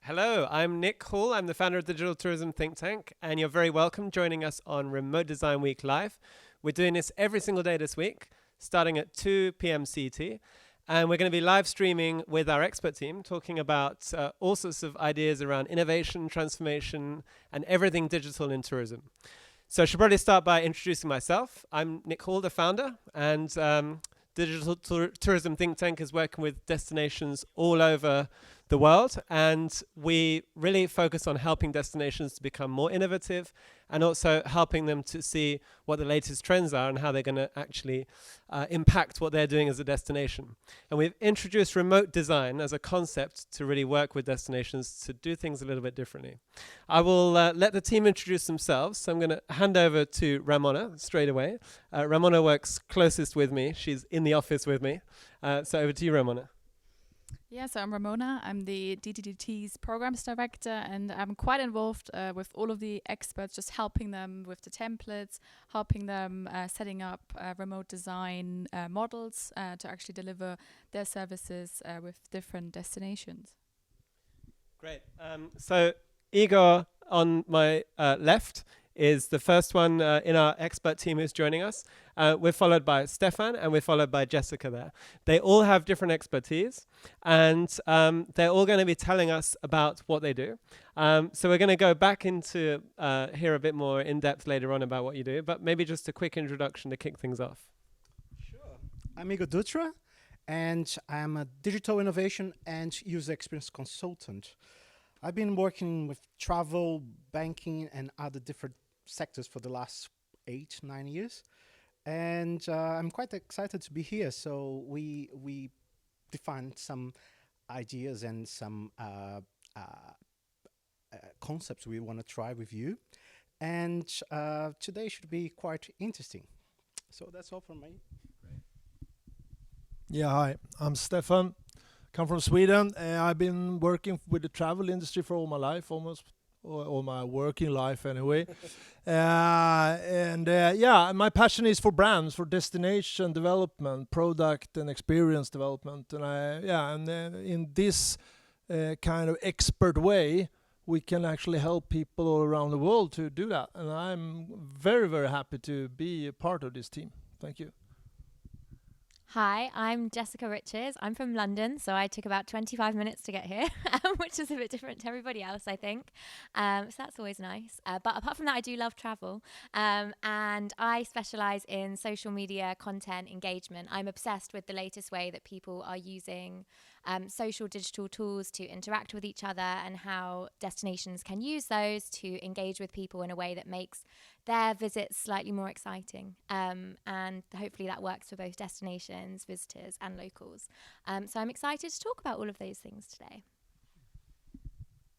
Hello, I'm Nick Hall. I'm the founder of the Digital Tourism Think Tank, and you're very welcome joining us on Remote Design Week Live. We're doing this every single day this week, starting at 2 p.m. CT, and we're going to be live streaming with our expert team, talking about all sorts of ideas around innovation, transformation, and everything digital in tourism. So I should probably start by introducing myself. I'm Nick Hall, the founder, and Digital Tourism Think Tank is working with destinations all over the world, and we really focus on helping destinations to become more innovative and also helping them to see what the latest trends are and how they're going to actually impact what they're doing as a destination. And we've introduced remote design as a concept to really work with destinations to do things a little bit differently. I will let the team introduce themselves. So I'm going to hand over to Ramona straight away. Ramona works closest with me. She's in the office with me. So over to you, Ramona. Yeah, so I'm Ramona. I'm the DTTT's programs director, and I'm quite involved with all of the experts, just helping them with the templates, helping them setting up remote design models to actually deliver their services with different destinations. Great. So Igor on my left is the first one in our expert team who's joining us. We're followed by Stefan, and we're followed by Jessica there. They all have different expertise, and they're all going to be telling us about what they do. So we're going to go back into here a bit more in depth later on about what you do, but maybe just a quick introduction to kick things off. Sure. I'm Igor Dutra, and I'm a digital innovation and user experience consultant. I've been working with travel, banking, and other different sectors for the last 8-9 years. And I'm quite excited to be here. So we defined some ideas and some concepts we want to try with you. And today should be quite interesting. So that's all from me. Yeah, hi, I'm Stefan, come from Sweden. I've been working with the travel industry for all my life, almost all my working life anyway. Yeah, my passion is for brands, for destination development, product and experience development. And in this kind of expert way, we can actually help people all around the world to do that. And I'm very, very happy to be a part of this team. Thank you. Hi, I'm Jessica Richards. I'm from London, so I took about 25 minutes to get here, which is a bit different to everybody else, I think. So that's always nice. But apart from that, I do love travel. And I specialize in social media content engagement. I'm obsessed with the latest way that people are using social digital tools to interact with each other and how destinations can use those to engage with people in a way that makes their visits slightly more exciting. And hopefully that works for both destinations, visitors and locals. So I'm excited to talk about all of those things today.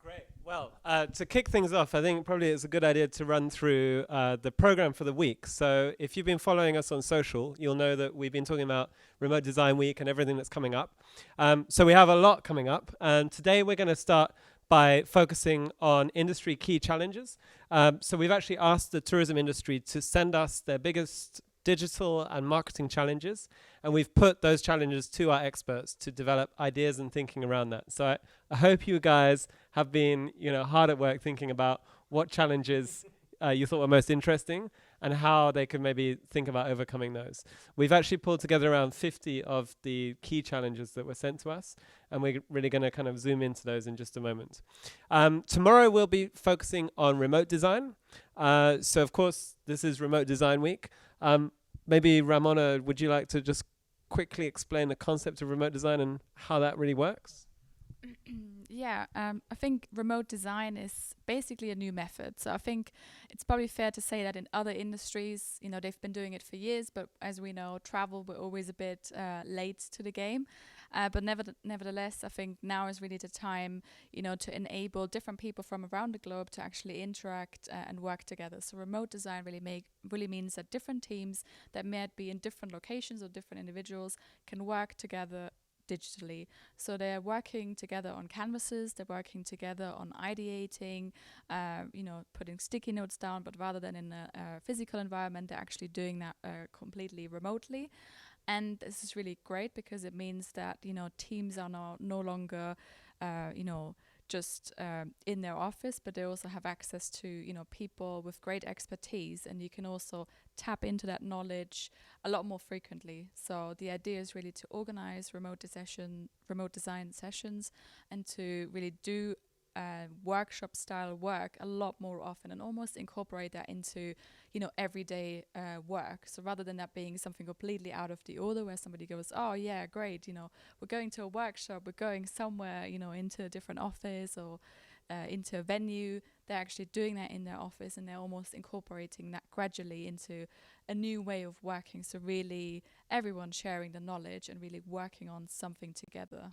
Great. Well, to kick things off, I think probably it's a good idea to run through the program for the week. So if you've been following us on social, you'll know that we've been talking about Remote Design Week and everything that's coming up. So we have a lot coming up. And today we're going to start by focusing on industry key challenges. So we've actually asked the tourism industry to send us their biggest digital and marketing challenges, and we've put those challenges to our experts to develop ideas and thinking around that. So I hope you guys have been hard at work thinking about what challenges you thought were most interesting and how they could maybe think about overcoming those. We've actually pulled together around 50 of the key challenges that were sent to us, and we're really going to kind of zoom into those in just a moment. Tomorrow we'll be focusing on remote design. So of course, this is Remote Design Week. Maybe Ramona, would you like to just quickly explain the concept of remote design and how that really works? Yeah, I think remote design is basically a new method. So I think it's probably fair to say that in other industries, they've been doing it for years, but as we know, travel, we're always a bit late to the game. But nevertheless, I think now is really the time, to enable different people from around the globe to actually interact and work together. So remote design really means that different teams that might be in different locations or different individuals can work together digitally. So they're working together on canvases, they're working together on ideating, putting sticky notes down, but rather than in a physical environment, they're actually doing that completely remotely. And this is really great because it means that, teams are no longer just in their office, but they also have access to people with great expertise, and you can also tap into that knowledge a lot more frequently. So the idea is really to organize remote design sessions and to really do workshop style work a lot more often and almost incorporate that into everyday work. So rather than that being something completely out of the order where somebody goes, oh yeah, great, we're going to a workshop, we're going somewhere, into a different office or into a venue, they're actually doing that in their office, and they're almost incorporating that gradually into a new way of working. So really everyone sharing the knowledge and really working on something together.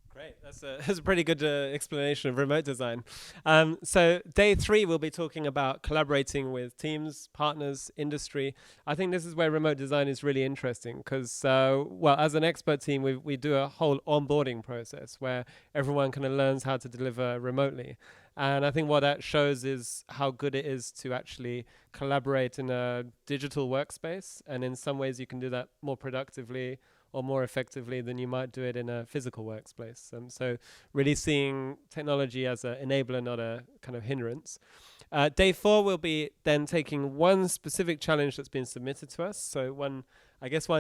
Great, that's a pretty good explanation of remote design. So day 3, we'll be talking about collaborating with teams, partners, industry. I think this is where remote design is really interesting because, as an expert team, we do a whole onboarding process where everyone kind of learns how to deliver remotely. And I think what that shows is how good it is to actually collaborate in a digital workspace. And in some ways, you can do that more productively or more effectively than you might do it in a physical workspace. So really seeing technology as an enabler, not a kind of hindrance. Day 4 will be then taking one specific challenge that's been submitted to us. So one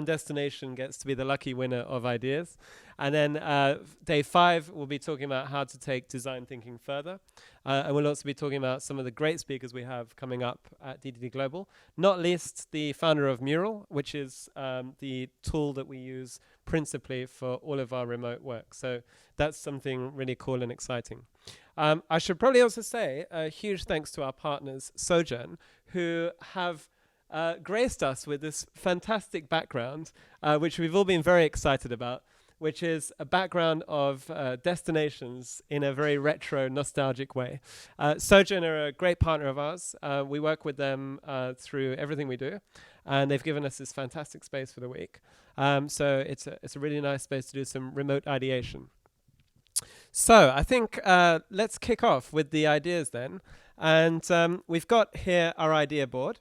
destination gets to be the lucky winner of ideas. And then day 5, we'll be talking about how to take design thinking further. And we'll also be talking about some of the great speakers we have coming up at DTT Global, not least the founder of Mural, which is the tool that we use principally for all of our remote work. So that's something really cool and exciting. I should probably also say a huge thanks to our partners, Sojourn, who have graced us with this fantastic background, which we've all been very excited about, which is a background of destinations in a very retro, nostalgic way. Sojourn are a great partner of ours. We work with them through everything we do, and they've given us this fantastic space for the week. So it's a really nice space to do some remote ideation. So I think let's kick off with the ideas then. And we've got here our idea board.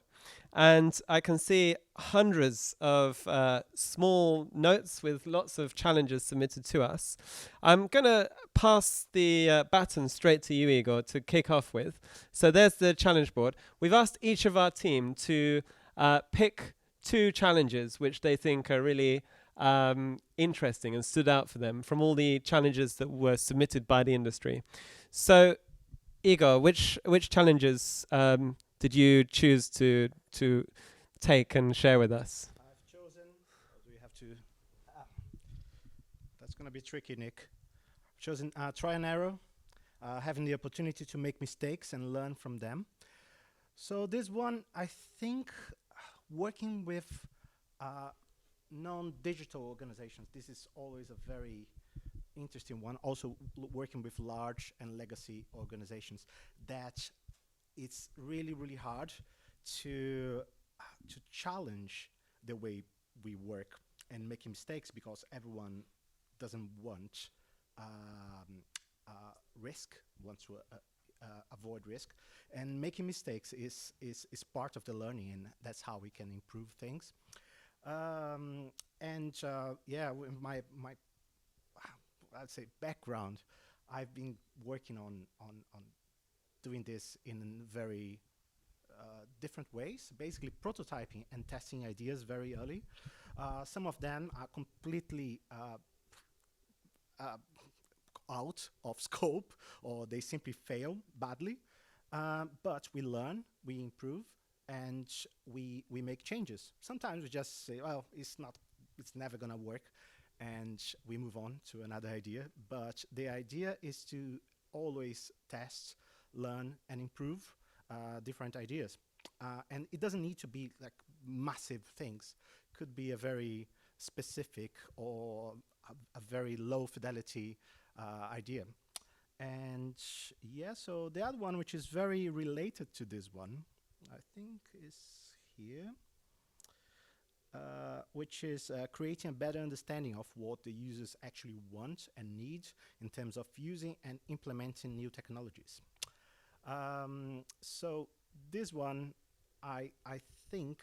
And I can see hundreds of small notes with lots of challenges submitted to us. I'm going to pass the baton straight to you, Igor, to kick off with. So there's the challenge board. We've asked each of our team to pick 2 challenges which they think are really interesting and stood out for them from all the challenges that were submitted by the industry. So, Igor, which challenges did you choose to take and share with us? I've chosen. Do we have to? That's going to be tricky, Nick. I've chosen try and error, having the opportunity to make mistakes and learn from them. So this one, I think, working with non-digital organizations. This is always a very interesting one. Also, working with large and legacy organizations, that it's really, really hard to challenge the way we work and making mistakes, because everyone doesn't want risk, wants to avoid risk, and making mistakes is part of the learning, and that's how we can improve things. With my I'd say background, I've been working on doing this in very different ways, basically prototyping and testing ideas very early. Some of them are completely out of scope, or they simply fail badly. But we learn, we improve, and we make changes. Sometimes we just say, well, it's never gonna work, and we move on to another idea. But the idea is to always test, learn, and improve different ideas. And it doesn't need to be like massive things. Could be a very specific or a very low fidelity idea. And yeah, so the other one, which is very related to this one, I think is here, which is creating a better understanding of what the users actually want and need in terms of using and implementing new technologies. So this one, I think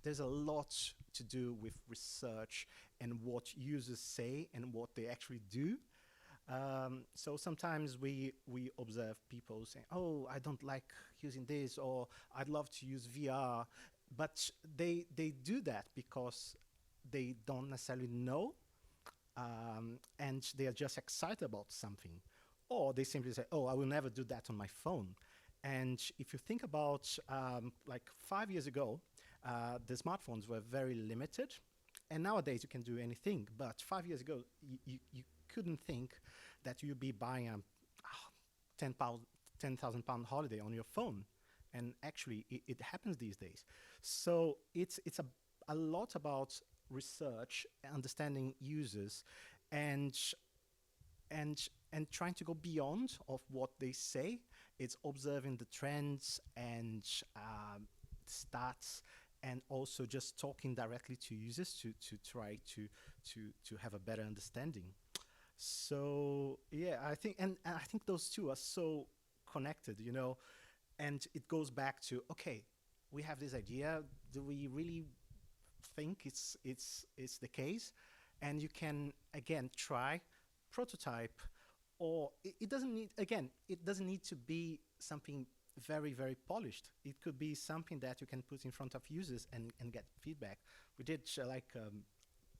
there's a lot to do with research and what users say and what they actually do. So sometimes we observe people saying, "Oh, I don't like using this," or "I'd love to use VR," but they do that because they don't necessarily know, and they are just excited about something, or they simply say, "Oh, I will never do that on my phone." And if you think about like 5 years ago, the smartphones were very limited, and nowadays you can do anything. But 5 years ago, you couldn't think that you'd be buying a 10,000 pound holiday on your phone, and actually it happens these days. So it's a lot about research, understanding users, and and trying to go beyond of what they say. It's observing the trends and stats, and also just talking directly to users to try to have a better understanding. So yeah, and I think those two are so connected, you know. And it goes back to, okay, we have this idea. Do we really think it's the case? And you can again try, prototype, or it doesn't need, again, it doesn't need to be something very polished. It could be something that you can put in front of users and get feedback. We did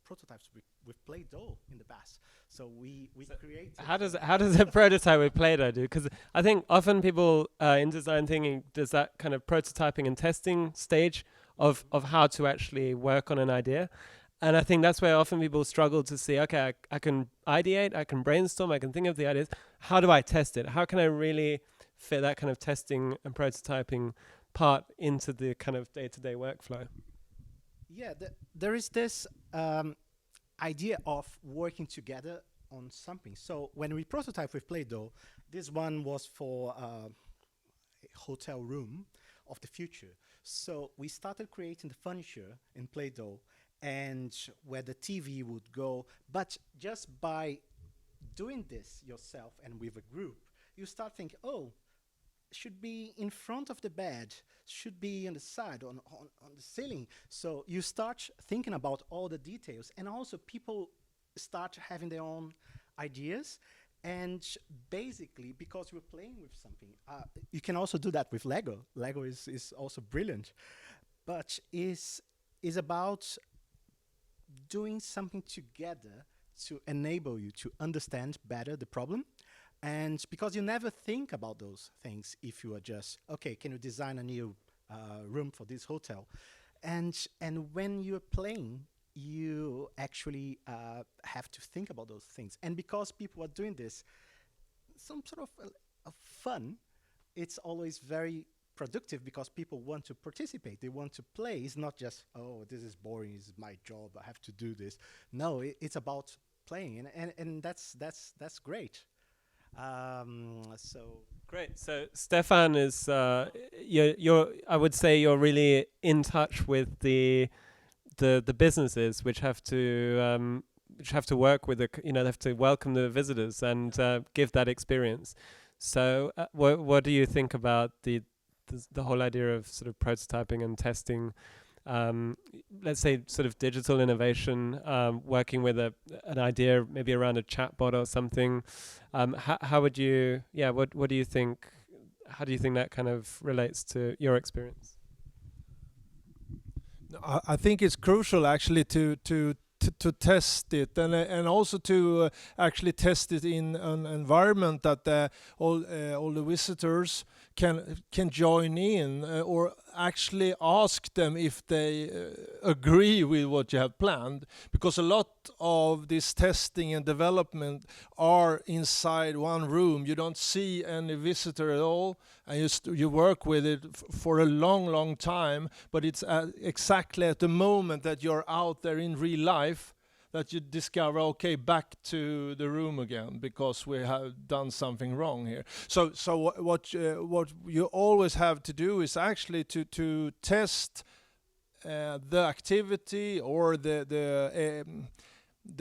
prototypes with Play-Doh in the past. So we created. How does a prototype with Play-Doh do? Because I think often people in design thinking does that kind of prototyping and testing stage of how to actually work on an idea. And I think that's where often people struggle to see, okay, I can ideate, I can brainstorm, I can think of the ideas. How do I test it? How can I really fit that kind of testing and prototyping part into the kind of day-to-day workflow? Yeah, there is this idea of working together on something. So when we prototype with Play-Doh, this one was for a hotel room of the future. So we started creating the furniture in Play-Doh and where the TV would go. But just by doing this yourself and with a group, you start thinking, oh, should be in front of the bed, should be on the side, on the ceiling. So you start thinking about all the details, and also people start having their own ideas. And basically, because we're playing with something, you can also do that with Lego. Lego is also brilliant, but is about doing something together to enable you to understand better the problem. And because you never think about those things if you are just, okay, can you design a new room for this hotel? And when you're playing, you actually have to think about those things. And because people are doing this, some sort of fun, it's always very productive because people want to participate. They want to play. It's not just, oh, this is boring, this is my job, I have to do this. No, it's about playing, and that's great. So great. So Stefan is you're I would say you're really in touch with the businesses which have to work with they have to welcome the visitors and give that experience. So what do you think about the whole idea of sort of prototyping and testing? Let's say sort of digital innovation, working with an idea maybe around a chatbot or something. How would you? Yeah. What do you think? How do you think that kind of relates to your experience? I think it's crucial actually to test it and also to actually test it in an environment that all the visitors can join in or actually ask them if they agree with what you have planned, because a lot of this testing and development are inside one room. You don't see any visitor at all, and you work with it for a long time, but it's exactly at the moment that you're out there in real life that you discover, okay, back to the room again because we have done something wrong here. So what you always have to do is actually to test the activity or the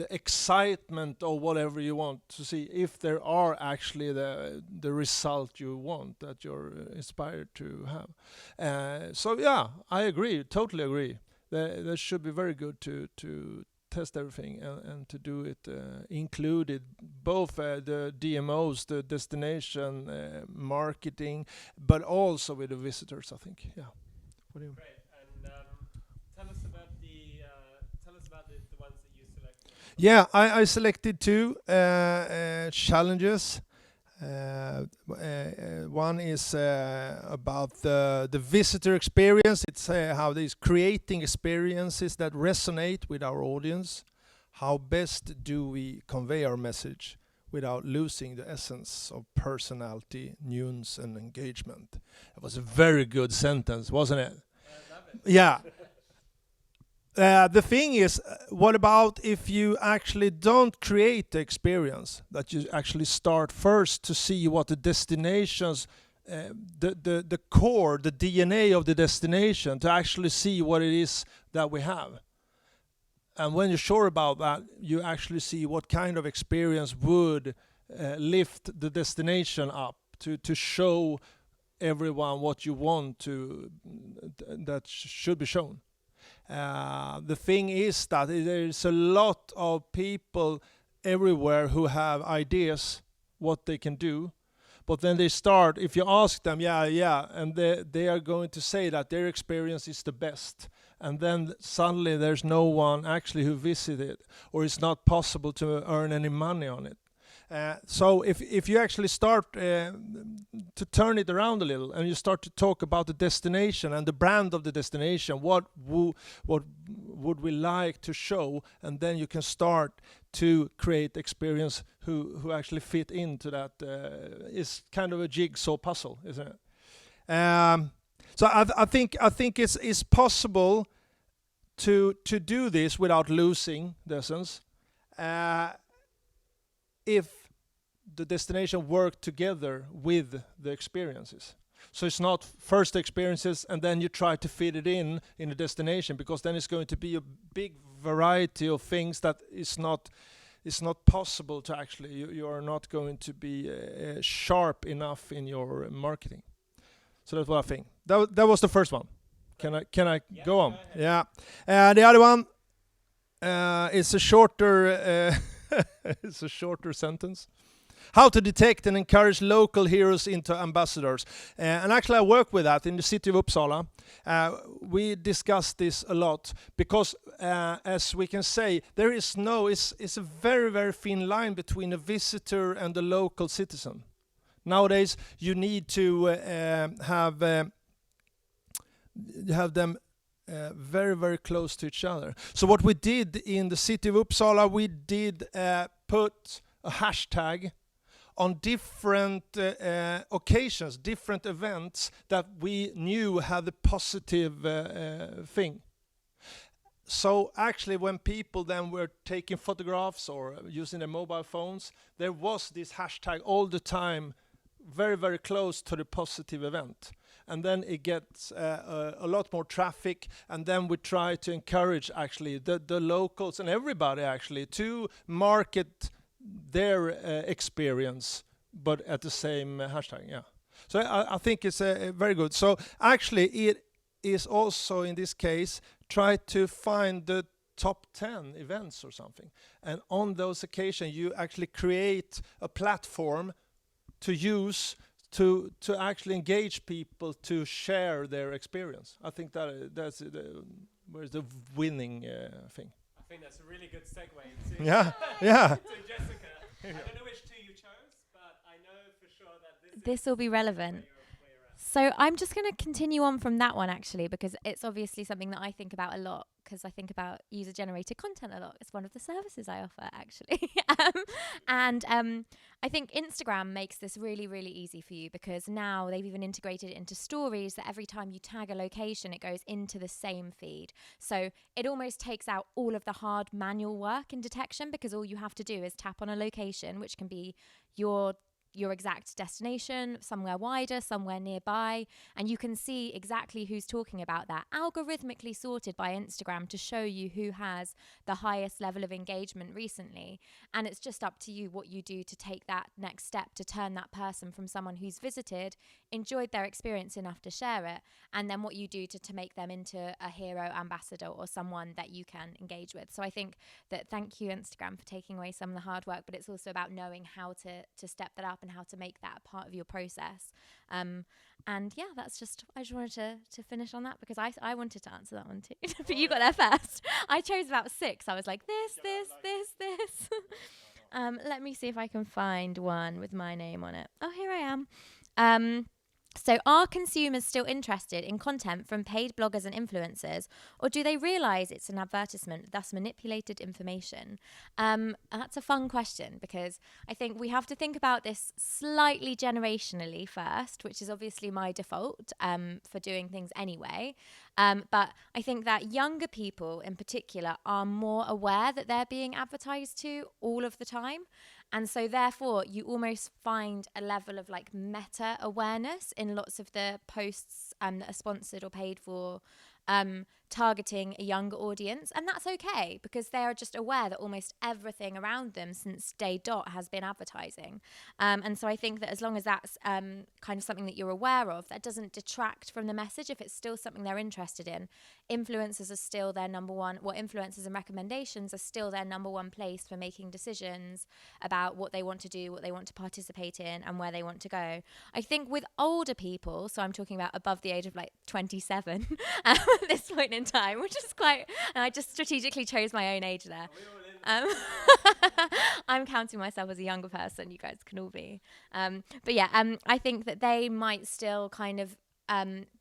excitement or whatever you want to see if there are actually the result you want that you're inspired to have. So yeah, I agree, totally agree. That should be very good to test everything and to do it included both the DMOs, the destination marketing, but also with the visitors, I think. Yeah. What do you? Great. And tell us about the ones that you selected. Yeah, I selected two challenges. One is about the visitor experience. It's how these creating experiences that resonate with our audience. How best do we convey our message without losing the essence of personality, nuance, and engagement? That was a very good sentence, wasn't it? I love it. Yeah. The thing is, what about if you actually don't create the experience, that you actually start first to see what the destinations, the core, the DNA of the destination, to actually see what it is that we have. And when you're sure about that, you actually see what kind of experience would lift the destination up to show everyone what you want to, that should be shown. The thing is that there's a lot of people everywhere who have ideas what they can do, but then they start, if you ask them, and they are going to say that their experience is the best, and then suddenly there's no one actually who visited, or it's not possible to earn any money on it. So if you actually start to turn it around a little, and you start to talk about the destination and the brand of the destination, what would we like to show, and then you can start to create experience who actually fit into that. Is kind of a jigsaw puzzle, isn't it? So I think it's possible to do this without losing the essence. If the destination work together with the experiences. So it's not first experiences and then you try to fit it in the destination, because then it's going to be a big variety of things that it's not possible to actually, you are not going to be sharp enough in your marketing. So that's what I think. That was the first one. Can I go on? Yeah. The other one is a shorter it's a shorter sentence. How to detect and encourage local heroes into ambassadors. And actually I work with that in the city of Uppsala. We discuss this a lot because as we can say, there is it's a very, very thin line between a visitor and a local citizen. Nowadays you need to have them very, very close to each other. So what we did in the city of Uppsala, we did put a hashtag on different occasions, different events that we knew had a positive thing. So actually when people then were taking photographs or using their mobile phones, there was this hashtag all the time, very, very close to the positive event. And then it gets a lot more traffic, and then we try to encourage actually the locals and everybody actually to market their experience, but at the same hashtag. Yeah. So I think it's very good. So actually it is also in this case try to find the top 10 events or something, and on those occasions you actually create a platform to use to actually engage people to share their experience. I think that's where's the winning thing. I think that's a really good segue to, Yeah. to Jessica. I don't know which two you chose, but I know for sure that This will be relevant. where you're at. So I'm just going to continue on from that one actually, because it's obviously something that I think about a lot, because I think about user-generated content a lot. It's one of the services I offer actually. I think Instagram makes this really, really easy for you, because now they've even integrated it into stories that every time you tag a location, it goes into the same feed. So it almost takes out all of the hard manual work in detection, because all you have to do is tap on a location, which can be your your exact destination, somewhere wider, somewhere nearby, and you can see exactly who's talking about that, algorithmically sorted by Instagram to show you who has the highest level of engagement recently. And it's just up to you what you do to take that next step to turn that person from someone who's visited, enjoyed their experience enough to share it, and then what you do to make them into a hero ambassador or someone that you can engage with. So I think that thank you, Instagram, for taking away some of the hard work, but it's also about knowing how to step that up and how to make that part of your process. And yeah, I just wanted to finish on that because I wanted to answer that one too, but you got there first. I chose about 6. I was like, this. Let me see if I can find one with my name on it. Oh, here I am. So are consumers still interested in content from paid bloggers and influencers, or do they realise it's an advertisement, thus manipulated information? That's a fun question because I think we have to think about this slightly generationally first, which is obviously my default for doing things anyway. But I think that younger people in particular are more aware that they're being advertised to all of the time. And so therefore you almost find a level of like meta awareness in lots of the posts that are sponsored or paid for, targeting a younger audience. And that's okay because they are just aware that almost everything around them since day dot has been advertising. And so I think that as long as that's kind of something that you're aware of, that doesn't detract from the message. If it's still something they're interested in, influencers are still their number one, influencers and recommendations are still their number one place for making decisions about what they want to do, what they want to participate in, and where they want to go. I think with older people, so I'm talking about above the age of like 27 at this point in time, which is quite, and I just strategically chose my own age there. I'm counting myself as a younger person, you guys can all be. But yeah, I think that they might still kind of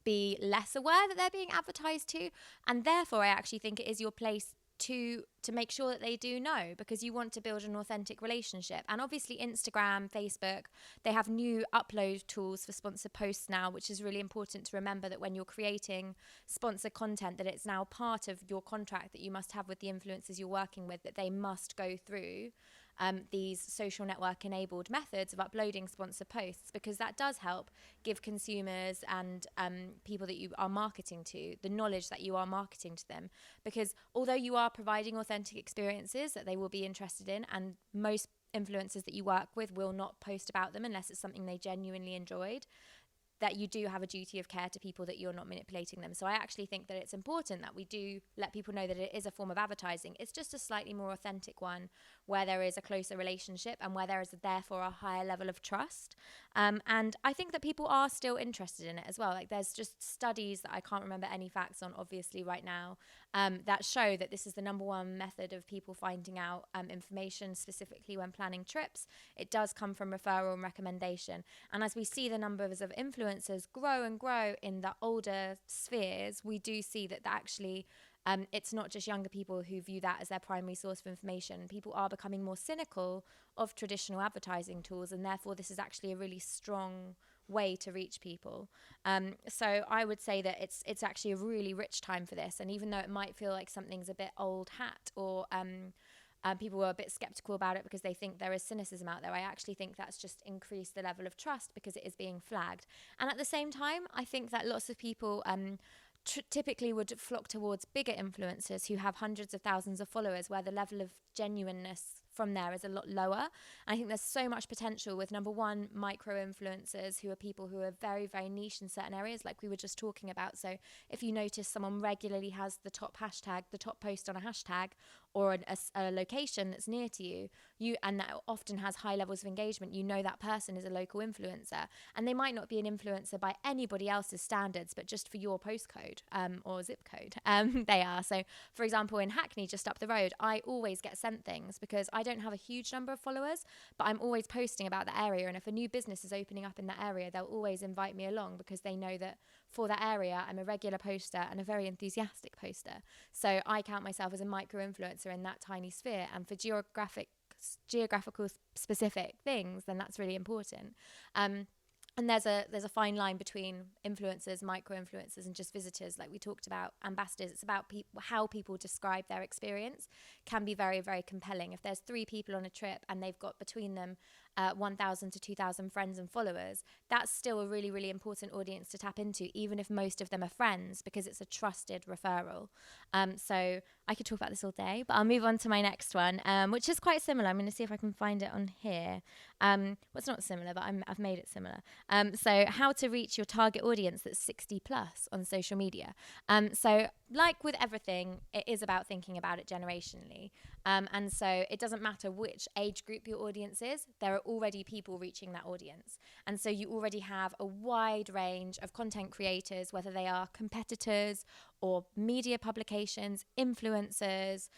be less aware that they're being advertised to, and therefore I actually think it is your place to make sure that they do know, because you want to build an authentic relationship. And obviously Instagram, Facebook, they have new upload tools for sponsored posts now, which is really important to remember that when you're creating sponsored content, that it's now part of your contract that you must have with the influencers you're working with, that they must go through these social network enabled methods of uploading sponsored posts, because that does help give consumers and people that you are marketing to the knowledge that you are marketing to them. Because although you are providing authentic experiences that they will be interested in, and most influencers that you work with will not post about them unless it's something they genuinely enjoyed, that you do have a duty of care to people that you're not manipulating them. So I actually think that it's important that we do let people know that it is a form of advertising. It's just a slightly more authentic one, where there is a closer relationship and where there is therefore a higher level of trust. And I think that people are still interested in it as well. Like there's just studies that I can't remember any facts on obviously right now, that show that this is the number one method of people finding out information, specifically when planning trips. It does come from referral and recommendation. And as we see the numbers of influencers grow and grow in the older spheres, we do see that actually it's not just younger people who view that as their primary source of information. People are becoming more cynical of traditional advertising tools, and therefore this is actually a really strong way to reach people. So I would say that it's actually a really rich time for this. And even though it might feel like something's a bit old hat, or people were a bit skeptical about it because they think there is cynicism out there, I actually think that's just increased the level of trust because it is being flagged. And at the same time, I think that lots of people typically would flock towards bigger influencers who have hundreds of thousands of followers, where the level of genuineness from there is a lot lower. And I think there's so much potential with, number one, micro influencers, who are people who are very, very niche in certain areas, like we were just talking about. So if you notice someone regularly has the top hashtag, the top post on a hashtag, or a location that's near to you, and that often has high levels of engagement, you know that person is a local influencer. And they might not be an influencer by anybody else's standards, but just for your postcode or zip code, they are. So for example, in Hackney, just up the road, I always get sent things because I don't have a huge number of followers, but I'm always posting about the area. And if a new business is opening up in that area, they'll always invite me along because they know that for that area, I'm a regular poster and a very enthusiastic poster. So I count myself as a micro influencer in that tiny sphere. And for geographical specific things, then that's really important. And there's a fine line between influencers, micro-influencers, and just visitors, like we talked about, ambassadors. It's about how people describe their experience can be very, very compelling. If there's 3 people on a trip and they've got between them 1,000 to 2,000 friends and followers, that's still a really, really important audience to tap into, even if most of them are friends, because it's a trusted referral. So I could talk about this all day, but I'll move on to my next one, which is quite similar. I'm going to see if I can find it on here. Well, it's not similar, but I've made it similar. So how to reach your target audience that's 60 plus on social media. So like with everything, it is about thinking about it generationally. And so it doesn't matter which age group your audience is, there are already people reaching that audience. And so you already have a wide range of content creators, whether they are competitors or media publications, influencers,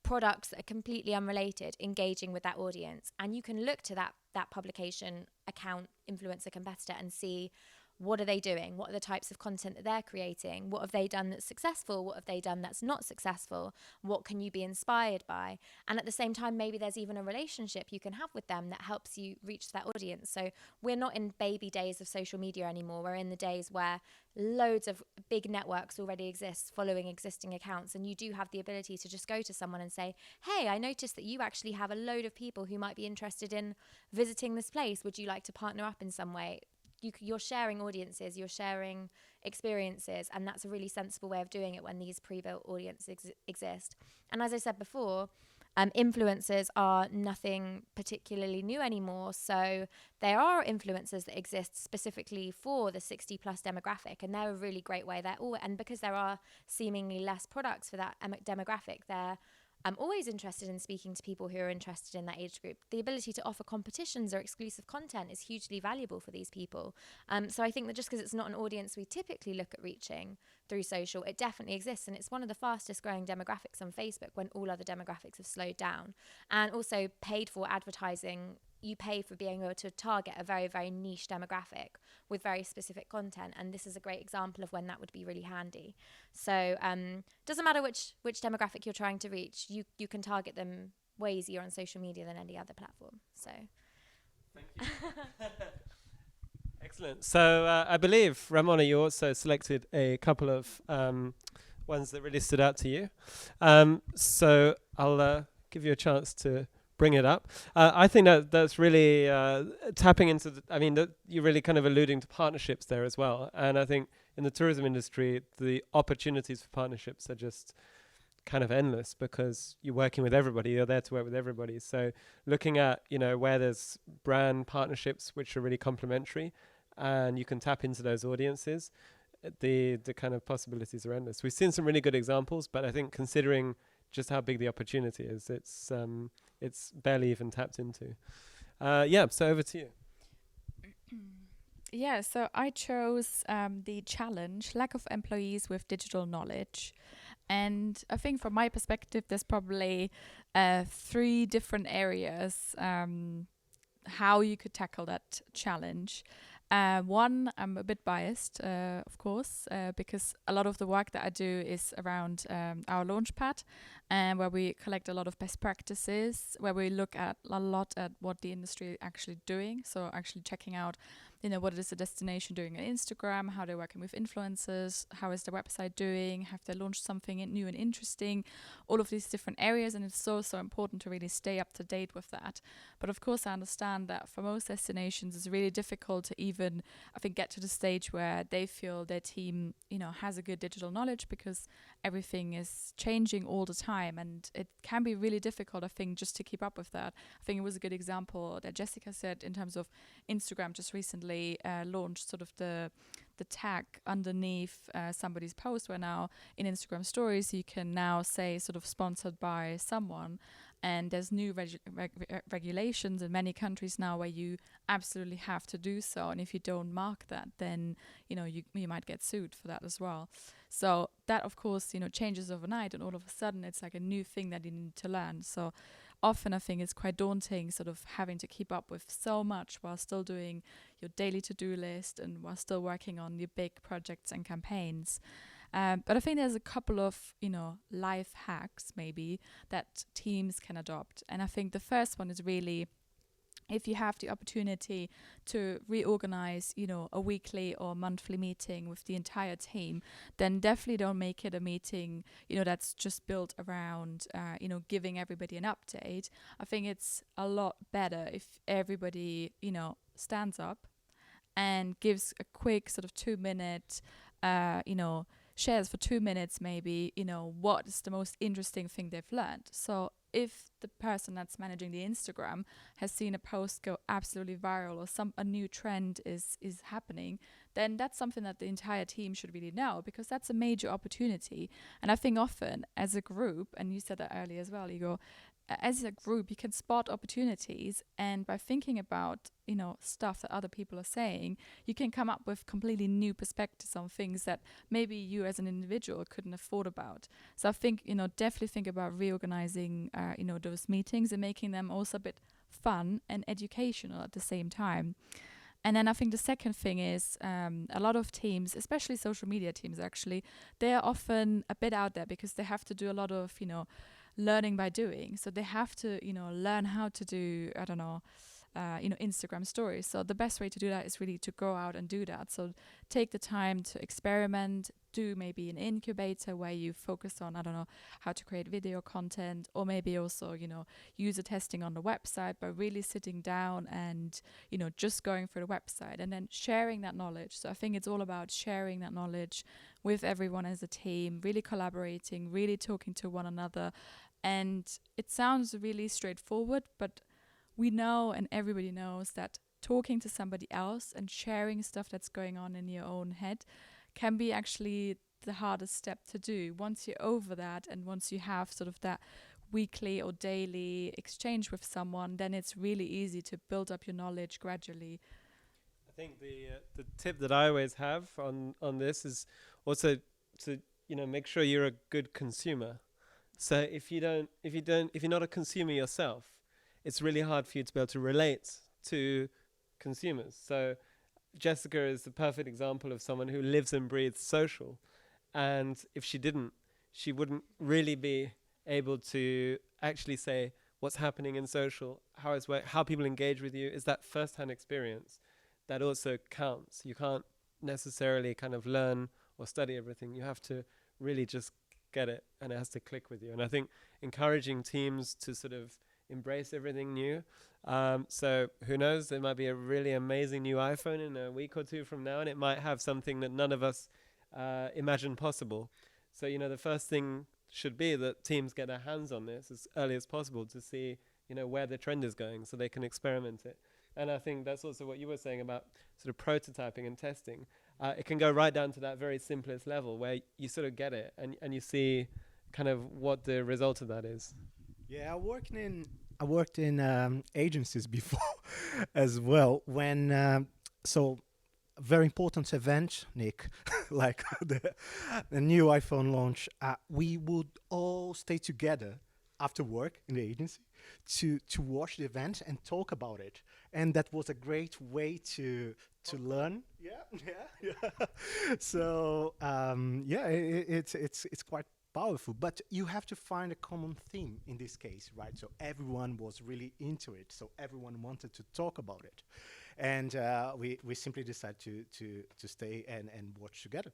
products that are completely unrelated, engaging with that audience. And you can look to that publication, account, influencer, competitor and see, what are they doing? What are the types of content that they're creating? What have they done that's successful? What have they done that's not successful? What can you be inspired by? And at the same time, maybe there's even a relationship you can have with them that helps you reach that audience. So we're not in baby days of social media anymore. We're in the days where loads of big networks already exist following existing accounts. And you do have the ability to just go to someone and say, hey, I noticed that you actually have a load of people who might be interested in visiting this place. Would you like to partner up in some way? You're sharing audiences, you're sharing experiences, and that's a really sensible way of doing it when these pre-built audiences exist. And as I said before, influencers are nothing particularly new anymore. So there are influencers that exist specifically for the 60 plus demographic, and they're a really great way. And because there are seemingly less products for that demographic, I'm always interested in speaking to people who are interested in that age group. The ability to offer competitions or exclusive content is hugely valuable for these people. So I think that just because it's not an audience we typically look at reaching through social, it definitely exists. And it's one of the fastest growing demographics on Facebook when all other demographics have slowed down. And also paid for advertising, you pay for being able to target a very, very niche demographic with very specific content. And this is a great example of when that would be really handy. So doesn't matter which demographic you're trying to reach, you can target them way easier on social media than any other platform. So thank you. Excellent. So I believe, Ramona, you also selected a couple of ones that really stood out to you. So I'll give you a chance to bring it up. I think that's really tapping into you're really kind of alluding to partnerships there as well. And I think in the tourism industry, the opportunities for partnerships are just kind of endless because you're working with everybody. You're there to work with everybody. So looking at, where there's brand partnerships which are really complementary and you can tap into those audiences, the kind of possibilities are endless. We've seen some really good examples, but I think considering just how big the opportunity is, it's barely even tapped into. So over to you. Yeah, so I chose the challenge, lack of employees with digital knowledge. And I think from my perspective, there's probably 3 different areas how you could tackle that challenge. One, I'm a bit biased, of course, because a lot of the work that I do is around our Launchpad, and where we collect a lot of best practices, where we look at a lot at what the industry is actually doing. So actually checking out, what is the destination doing on Instagram, how they're working with influencers, how is the website doing, have they launched something new and interesting, all of these different areas. And it's so important to really stay up to date with that. But of course, I understand that for most destinations, it's really difficult to even, I think, get to the stage where they feel their team, has a good digital knowledge, because everything is changing all the time. And it can be really difficult, I think, just to keep up with that. I think it was a good example that Jessica said in terms of Instagram just recently launched sort of the tag underneath somebody's post, where now in Instagram stories you can now say sort of sponsored by someone. And there's new regulations in many countries now where you absolutely have to do so. And if you don't mark that, then, you might get sued for that as well. So that, of course, changes overnight. And all of a sudden, it's like a new thing that you need to learn. So often I think it's quite daunting sort of having to keep up with so much while still doing your daily to-do list and while still working on your big projects and campaigns. But I think there's a couple of, life hacks maybe that teams can adopt. And I think the first one is really if you have the opportunity to reorganize, a weekly or monthly meeting with the entire team, then definitely don't make it a meeting, that's just built around, giving everybody an update. I think it's a lot better if everybody, stands up and gives a quick sort of 2-minute, shares for 2 minutes maybe, what is the most interesting thing they've learned. So if the person that's managing the Instagram has seen a post go absolutely viral, or a new trend is happening, then that's something that the entire team should really know, because that's a major opportunity. And I think often as a group, and you said that earlier as well, Igor, as a group, you can spot opportunities, and by thinking about, stuff that other people are saying, you can come up with completely new perspectives on things that maybe you as an individual couldn't have thought about. So I think, definitely think about reorganizing, those meetings and making them also a bit fun and educational at the same time. And then I think the second thing is a lot of teams, especially social media teams actually, they're often a bit out there because they have to do a lot of, learning by doing. So they have to, learn how to do, Instagram stories. So the best way to do that is really to go out and do that. So take the time to experiment, do maybe an incubator where you focus on, how to create video content, or maybe also, user testing on the website, by really sitting down and, just going through the website and then sharing that knowledge. So I think it's all about sharing that knowledge with everyone as a team, really collaborating, really talking to one another. And it sounds really straightforward, but we know, and everybody knows, that talking to somebody else and sharing stuff that's going on in your own head can be actually the hardest step to do. Once you're over that, and once you have sort of that weekly or daily exchange with someone, then it's really easy to build up your knowledge gradually. I think the tip that I always have on this is also to make sure you're a good consumer. So if you're not a consumer yourself, it's really hard for you to be able to relate to consumers. So Jessica is the perfect example of someone who lives and breathes social. And if she didn't, she wouldn't really be able to actually say what's happening in social, how people engage with you. Is that first-hand experience that also counts. You can't necessarily kind of learn or study everything. You have to really just get it, and it has to click with you. And I think encouraging teams to sort of embrace everything new. So who knows, there might be a really amazing new iPhone in a week or two from now, and it might have something that none of us imagined possible. So, the first thing should be that teams get their hands on this as early as possible to see, where the trend is going, so they can experiment it. And I think that's also what you were saying about sort of prototyping and testing. It can go right down to that very simplest level where you sort of get it and you see kind of what the result of that is. Yeah, I worked in agencies before as well. When so a very important event, Nick, like the new iPhone launch, we would all stay together after work in the agency to watch the event and talk about it, and that was a great way to learn. Yeah. So it's quite powerful, but you have to find a common theme in this case, right? So everyone was really into it, so everyone wanted to talk about it, and we simply decided to stay and watch together.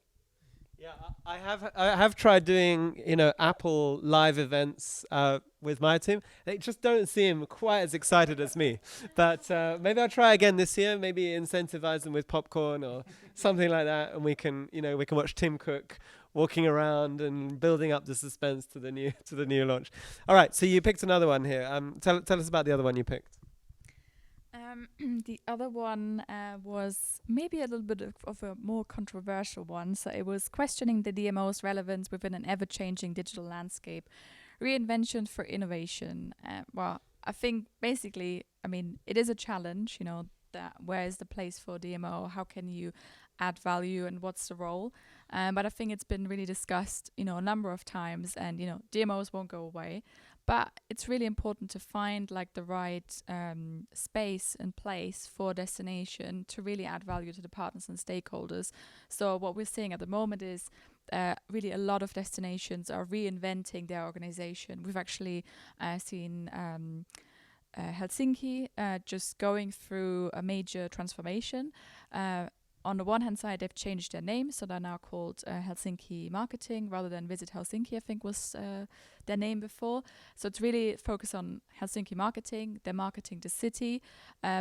Yeah, I have tried doing Apple live events with my team. They just don't seem quite as excited as me. But maybe I'll try again this year. Maybe incentivize them with popcorn or something like that, and we can watch Tim Cook walking around and building up the suspense to the new launch. All right, so you picked another one here. Tell us about the other one you picked. The other one was maybe a little bit of a more controversial one. So it was questioning the DMO's relevance within an ever-changing digital landscape. Reinvention for innovation. Well, I think basically, it is a challenge, that where is the place for DMO? How can you add value, and what's the role? But I think it's been really discussed, a number of times, and, DMOs won't go away. But it's really important to find the right space and place for destination to really add value to the partners and stakeholders. So what we're seeing at the moment is really a lot of destinations are reinventing their organization. We've actually seen Helsinki just going through a major transformation. On the one hand side, they've changed their name, so they're now called Helsinki Marketing rather than Visit Helsinki, I think was their name before. So it's really focused on Helsinki marketing. They're marketing the city,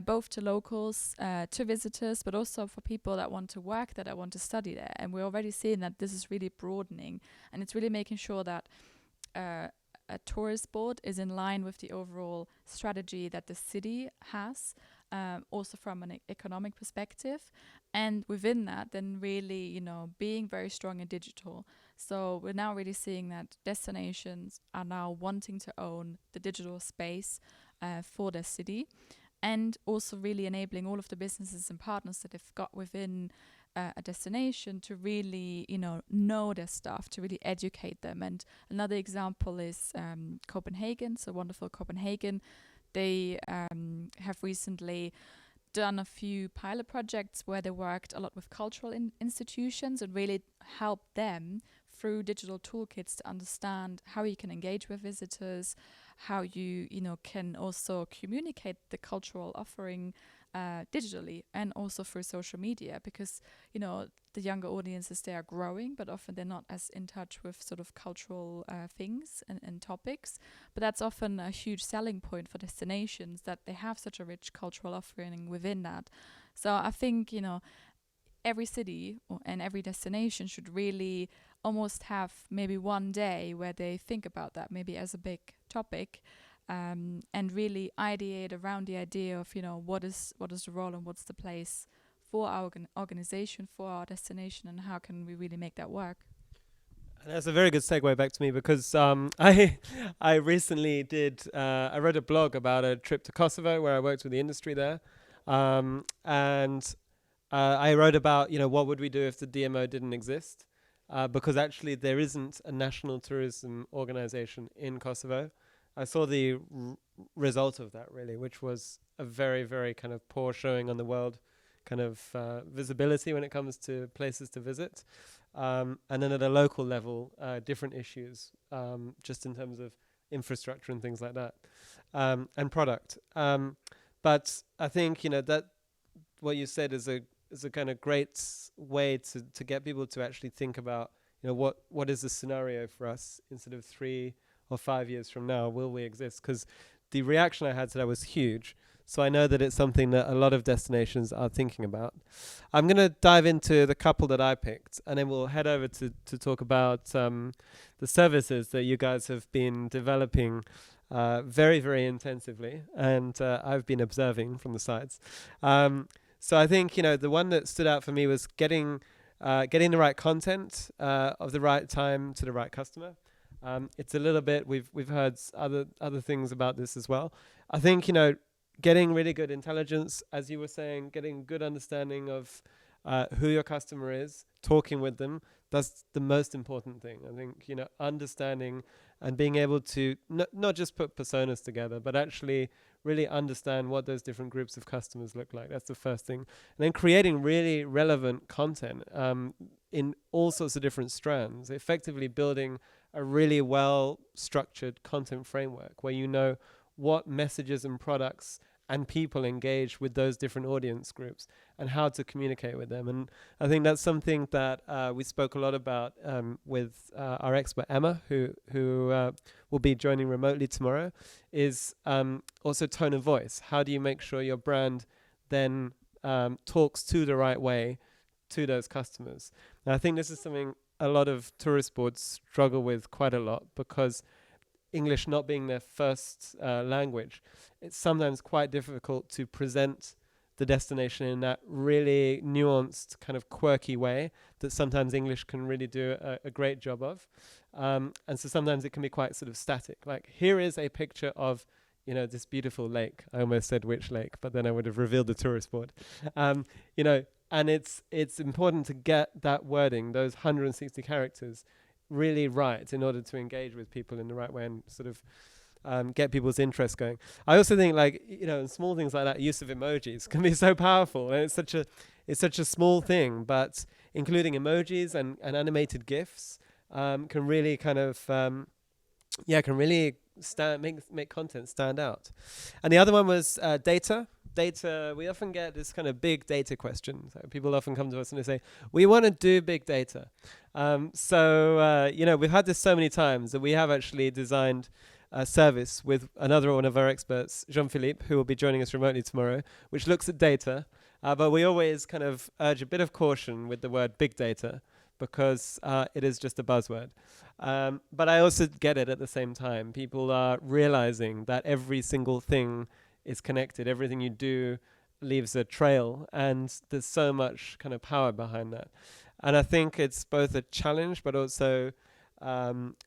both to locals, to visitors, but also for people that want to work there, that want to study there. And we're already seeing that this is really broadening, and it's really making sure that a tourist board is in line with the overall strategy that the city has, also from an economic perspective. And within that, then really, being very strong in digital. So we're now really seeing that destinations are now wanting to own the digital space for their city, and also really enabling all of the businesses and partners that they've got within a destination to really, know their stuff, to really educate them. And another example is Copenhagen. So wonderful Copenhagen. They have recently done a few pilot projects where they worked a lot with cultural institutions and really helped them through digital toolkits to understand how you can engage with visitors, how you can also communicate the cultural offering digitally and also through social media, because the younger audiences, they are growing, but often they're not as in touch with sort of cultural things and topics. But that's often a huge selling point for destinations, that they have such a rich cultural offering within that. So I think every city and every destination should really almost have maybe one day where they think about that, maybe as a big topic, and really ideate around the idea of what is the role and what's the place for our organization, for our destination, and how can we really make that work. And that's a very good segue back to me, because I recently I wrote a blog about a trip to Kosovo where I worked with the industry there, and I wrote about what would we do if the DMO didn't exist, because actually there isn't a national tourism organization in Kosovo. I saw the result of that, really, which was a very, very kind of poor showing on the world kind of visibility when it comes to places to visit. And then at a local level, different issues, just in terms of infrastructure and things like that, and product. But I think, that what you said is a kind of great way to get people to actually think about, what is the scenario for us instead of 3 or 5 years from now, will we exist? Because the reaction I had to that was huge. So I know that it's something that a lot of destinations are thinking about. I'm going to dive into the couple that I picked, and then we'll head over to talk about the services that you guys have been developing very, very intensively, and I've been observing from the sides. So I think, the one that stood out for me was getting the right content of the right time to the right customer. It's a little bit, we've heard other things about this as well. I think, getting really good intelligence, as you were saying, getting good understanding of who your customer is, talking with them, that's the most important thing. I think, understanding and being able to not just put personas together, but actually really understand what those different groups of customers look like. That's the first thing. And then creating really relevant content in all sorts of different strands, effectively building a really well-structured content framework where what messages and products and people engage with those different audience groups and how to communicate with them. And I think that's something that we spoke a lot about with our expert Emma, who will be joining remotely tomorrow, is also tone of voice. How do you make sure your brand then talks to the right way to those customers? And I think this is something a lot of tourist boards struggle with quite a lot, because English not being their first language, it's sometimes quite difficult to present the destination in that really nuanced, kind of quirky way that sometimes English can really do a great job of. And so sometimes it can be quite sort of static. Like, here is a picture of, this beautiful lake. I almost said which lake, but then I would have revealed the tourist board. And it's important to get that wording, those 160 characters, really right in order to engage with people in the right way and sort of get people's interest going. I also think, small things like that, use of emojis can be so powerful, and it's such a small thing, but including emojis and animated GIFs can really kind of can really make content stand out. And the other one was data. Data, we often get this kind of big data question. So people often come to us and they say, we want to do big data. We've had this so many times that we have actually designed a service with another one of our experts, Jean-Philippe, who will be joining us remotely tomorrow, which looks at data. But we always kind of urge a bit of caution with the word big data because it is just a buzzword. But I also get it at the same time. People are realizing that every single thing is connected. Everything you do leaves a trail, and there's so much kind of power behind that. And I think it's both a challenge, but also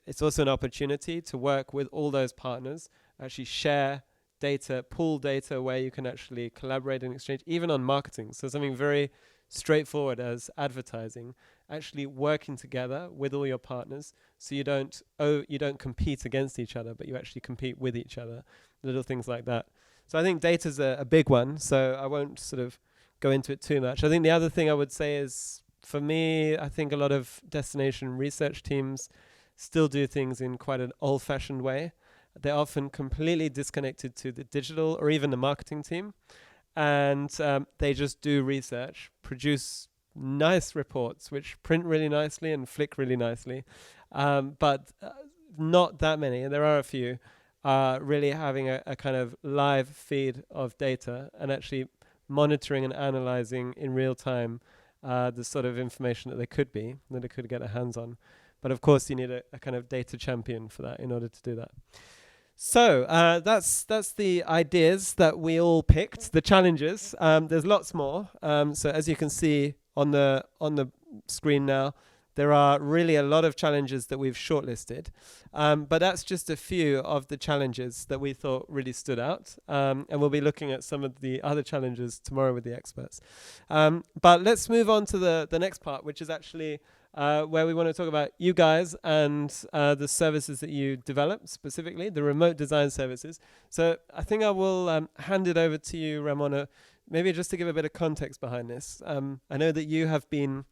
it's also an opportunity to work with all those partners, actually share data, pool data where you can actually collaborate and exchange, even on marketing. So something very straightforward as advertising, actually working together with all your partners, so you don't compete against each other, but you actually compete with each other. Little things like that. So I think data's a big one, so I won't sort of go into it too much. I think the other thing I would say is, for me, I think a lot of destination research teams still do things in quite an old-fashioned way. They're often completely disconnected to the digital or even the marketing team, and they just do research, produce nice reports which print really nicely and flick really nicely, but not that many, and there are a few, really having a kind of live feed of data and actually monitoring and analyzing in real time the sort of information that they could get their hands on. But of course, you need a kind of data champion for that in order to do that. So that's the ideas that we all picked, the challenges. There's lots more. So as you can see on the screen now, there are really a lot of challenges that we've shortlisted, but that's just a few of the challenges that we thought really stood out, and we'll be looking at some of the other challenges tomorrow with the experts. But let's move on to the next part, which is actually where we want to talk about you guys and the services that you develop, specifically the remote design services. So I think I will hand it over to you, Ramona, maybe just to give a bit of context behind this. I know that you have been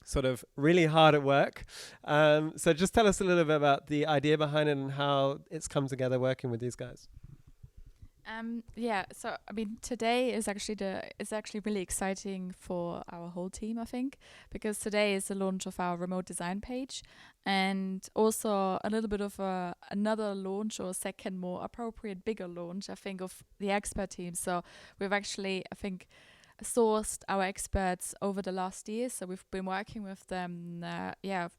sort of really hard at work. So just tell us a little bit about the idea behind it and how it's come together working with these guys. So I mean, today is actually really exciting for our whole team, I think, because today is the launch of our remote design page, and also a little bit of another launch, or second more appropriate, bigger launch, I think, of the expert team. So we've actually, I think, sourced our experts over the last year. So we've been working with them,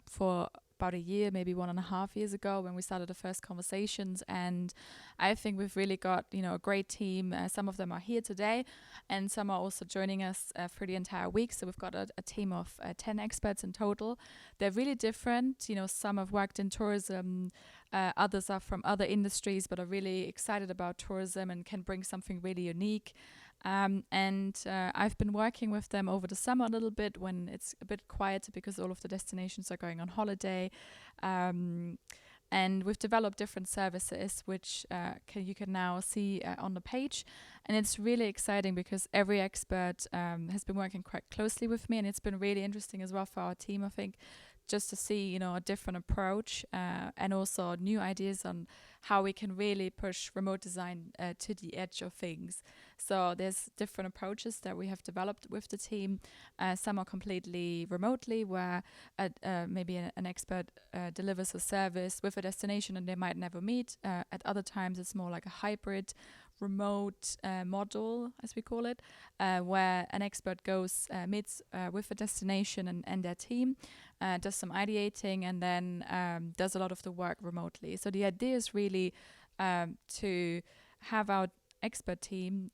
for about a year, maybe 1.5 years ago, when we started the first conversations. And I think we've really got, a great team. Some of them are here today, and some are also joining us for the entire week. So we've got a team of 10 experts in total. They're really different. Some have worked in tourism, others are from other industries, but are really excited about tourism and can bring something really unique. I've been working with them over the summer a little bit when it's a bit quieter because all of the destinations are going on holiday. And we've developed different services which you can now see on the page. And it's really exciting because every expert has been working quite closely with me, and it's been really interesting as well for our team, I think, just to see, a different approach and also new ideas on how we can really push remote design to the edge of things. So there's different approaches that we have developed with the team. Some are completely remotely, where maybe an expert delivers a service with a destination and they might never meet. At other times, it's more like a hybrid remote model, as we call it, where an expert goes, meets with a destination and their team, does some ideating, and then does a lot of the work remotely. So the idea is really to have our expert team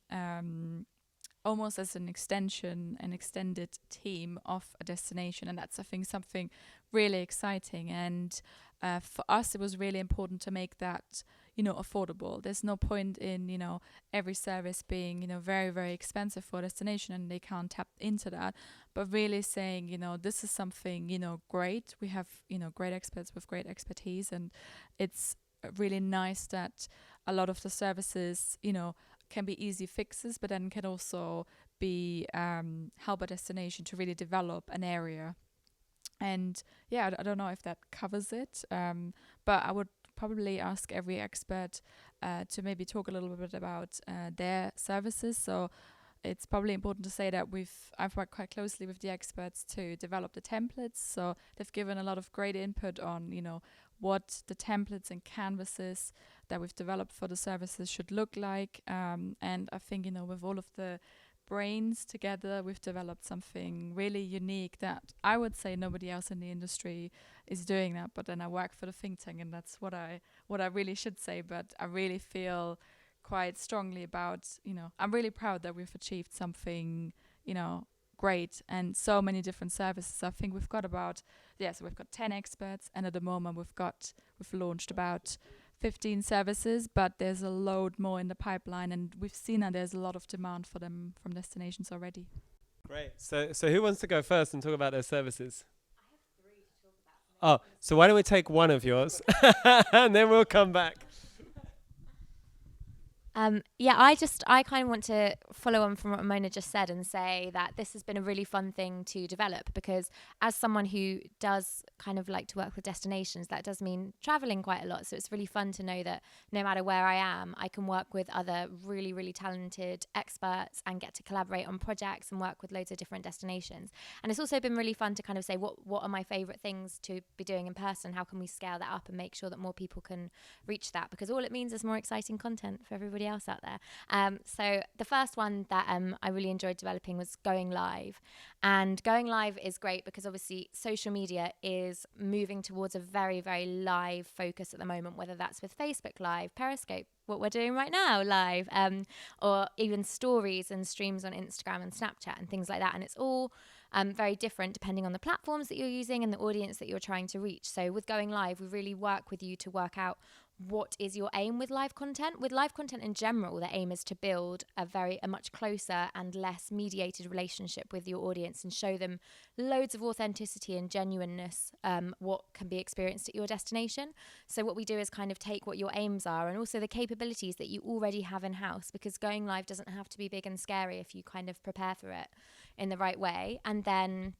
almost as an extended team of a destination. And that's, I think, something really exciting. And for us, it was really important to make that, affordable. There's no point in, every service being, very, very expensive for a destination and they can't tap into that. But really saying, this is something, great. We have, great experts with great expertise. And it's really nice that a lot of the services, can be easy fixes, but then can also be help a destination to really develop an area. And I don't know if that covers it, but I would probably ask every expert to maybe talk a little bit about their services. So it's probably important to say that I've worked quite closely with the experts to develop the templates. So they've given a lot of great input on, what the templates and canvases that we've developed for the services should look like. And I think, with all of the brains together, we've developed something really unique that I would say nobody else in the industry is doing that. But then I work for the think tank, and that's what I really should say. But I really feel quite strongly about, I'm really proud that we've achieved something, great, and so many different services. I think we've got so we've got 10 experts, and at the moment we've launched about 15 services, but there's a load more in the pipeline, and we've seen that there's a lot of demand for them from destinations already. Great. So who wants to go first and talk about their services? I have 3 to talk about. Oh, so why don't we take one of yours, and then we'll come back. I kind of want to follow on from what Mona just said and say that this has been a really fun thing to develop, because as someone who does kind of like to work with destinations, that does mean traveling quite a lot. So it's really fun to know that no matter where I am, I can work with other really, really talented experts and get to collaborate on projects and work with loads of different destinations. And it's also been really fun to kind of say, what are my favorite things to be doing in person? How can we scale that up and make sure that more people can reach that? Because all it means is more exciting content for everybody else out there. So the first one that I really enjoyed developing was going live. And going live is great because obviously social media is moving towards a very, very live focus at the moment, whether that's with Facebook Live, Periscope, what we're doing right now live, or even stories and streams on Instagram and Snapchat and things like that. And it's all very different depending on the platforms that you're using and the audience that you're trying to reach. So with going live, we really work with you to work out what is your aim with live content. With live content in general, the aim is to build a much closer and less mediated relationship with your audience and show them loads of authenticity and genuineness, what can be experienced at your destination. So what we do is kind of take what your aims are and also the capabilities that you already have in-house, because going live doesn't have to be big and scary if you kind of prepare for it in the right way. And then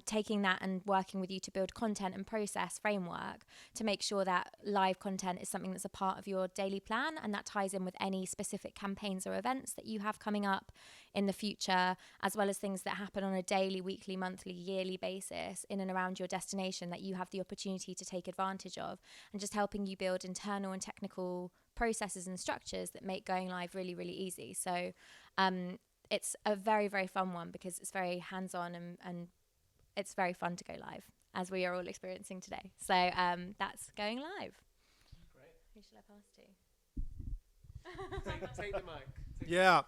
taking that and working with you to build content and process framework to make sure that live content is something that's a part of your daily plan, and that ties in with any specific campaigns or events that you have coming up in the future, as well as things that happen on a daily, weekly, monthly, yearly basis in and around your destination that you have the opportunity to take advantage of, and just helping you build internal and technical processes and structures that make going live really, really easy. So it's a very, very fun one because it's very hands-on and it's very fun to go live, as we are all experiencing today. So that's going live. Great. Who should I pass to? Take the mic. Yeah.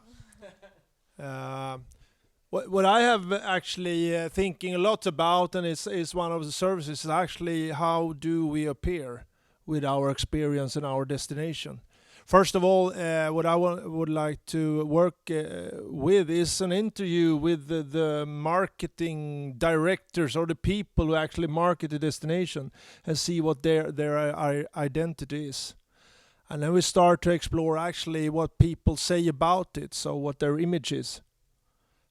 What I have actually thinking a lot about, and is one of the services, is actually how do we appear with our experience and our destination. First of all, what I would like to work with is an interview with the marketing directors or the people who actually market the destination and see what their identity is. And then we start to explore actually what people say about it, so what their image is.